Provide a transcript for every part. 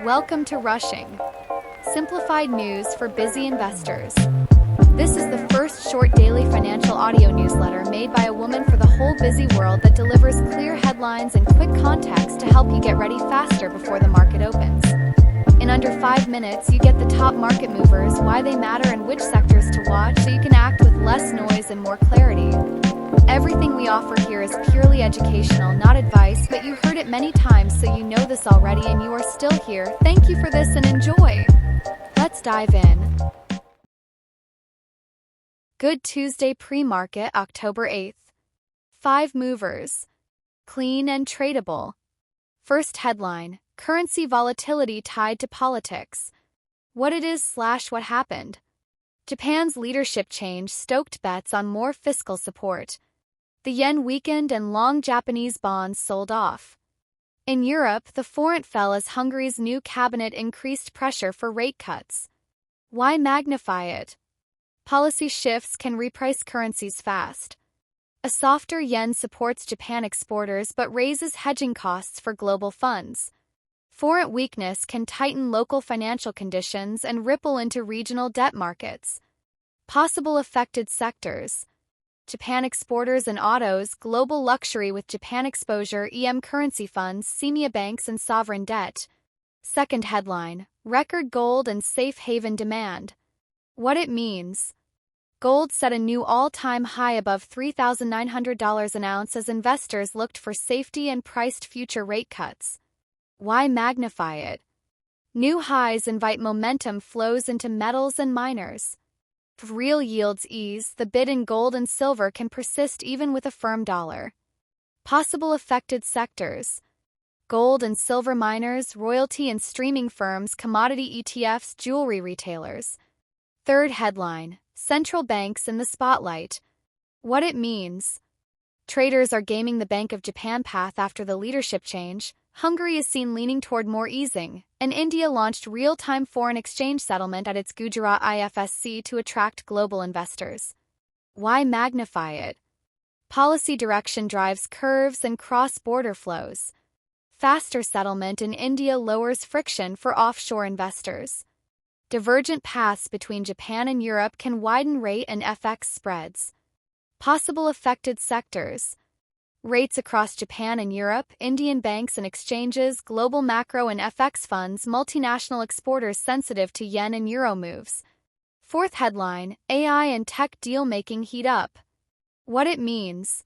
Welcome to Rushing, simplified news for busy investors. This is the first short daily financial audio newsletter made by a woman for the whole busy world that delivers clear headlines and quick context to help you get ready faster before the market opens. In under 5 minutes, you get the top market movers, why they matter, and which sectors to watch so you can act with less noise and more clarity. Everything we offer here is purely educational, not advice, but you heard it many times, so you know this already and you are still here. Thank you for this and enjoy. Let's dive in. Good Tuesday pre-market, October 8th. 5 movers. Clean and tradable. First headline, currency volatility tied to politics. What it is/what happened. Japan's leadership change stoked bets on more fiscal support. The yen weakened and long Japanese bonds sold off. In Europe, the forint fell as Hungary's new cabinet increased pressure for rate cuts. Why magnify it? Policy shifts can reprice currencies fast. A softer yen supports Japan exporters but raises hedging costs for global funds. Forint weakness can tighten local financial conditions and ripple into regional debt markets. Possible affected sectors. Japan exporters and autos, global luxury with Japan exposure, EM currency funds, CEMEA banks and sovereign debt. Second headline, record gold and safe haven demand. What it means. Gold set a new all-time high above $3,900 an ounce as investors looked for safety and priced future rate cuts. Why magnify it? New highs invite momentum flows into metals and miners. If real yields ease, the bid in gold and silver can persist even with a firm dollar. Possible affected sectors. Gold and silver miners, royalty and streaming firms, commodity ETFs, jewelry retailers. Third headline, central banks in the spotlight. What it means. Traders are gaming the Bank of Japan path after the leadership change. Hungary is seen leaning toward more easing, and India launched real-time foreign exchange settlement at its Gujarat IFSC to attract global investors. Why magnify it? Policy direction drives curves and cross-border flows. Faster settlement in India lowers friction for offshore investors. Divergent paths between Japan and Europe can widen rate and FX spreads. Possible affected sectors. Rates across Japan and Europe, Indian banks and exchanges, global macro and FX funds, multinational exporters sensitive to yen and euro moves. Fourth headline, AI and tech deal-making heat up. What it means.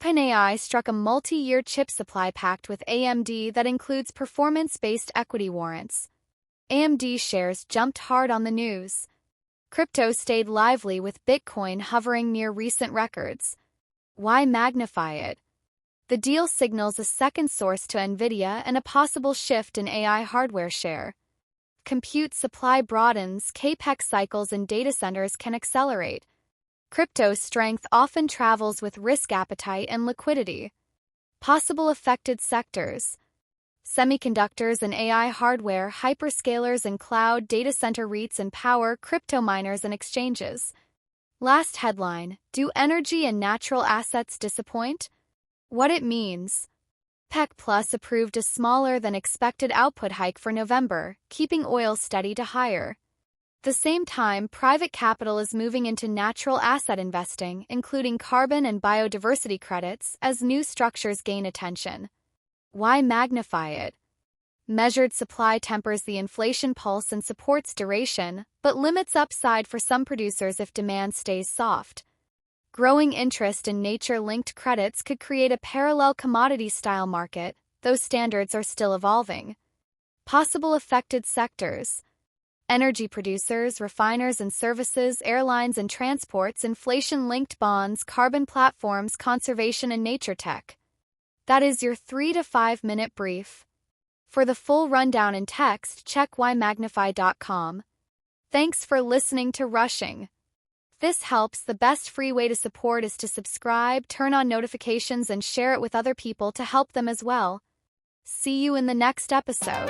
OpenAI struck a multi-year chip supply pact with AMD that includes performance-based equity warrants. AMD shares jumped hard on the news. Crypto stayed lively with Bitcoin hovering near recent records. Why magnify it? The deal signals a second source to NVIDIA and a possible shift in AI hardware share. Compute supply broadens, CapEx cycles in data centers can accelerate. Crypto strength often travels with risk appetite and liquidity. Possible affected sectors. Semiconductors and AI hardware, hyperscalers and cloud, data center REITs and power, crypto miners and exchanges. Last headline, do energy and natural assets disappoint? What it means. OPEC Plus approved a smaller than expected output hike for November, keeping oil steady to higher. At the same time, private capital is moving into natural asset investing, including carbon and biodiversity credits, as new structures gain attention. Why magnify it? Measured supply tempers the inflation pulse and supports duration, but limits upside for some producers if demand stays soft. Growing interest in nature-linked credits could create a parallel commodity-style market, though standards are still evolving. Possible affected sectors. Energy producers, refiners and services, airlines and transports, inflation-linked bonds, carbon platforms, conservation and nature tech. That is your 3 to 5 minute brief. For the full rundown in text, check whymagnify.com. Thanks for listening to Rushing. If this helps, the best free way to support is to subscribe, turn on notifications, and share it with other people to help them as well. See you in the next episode.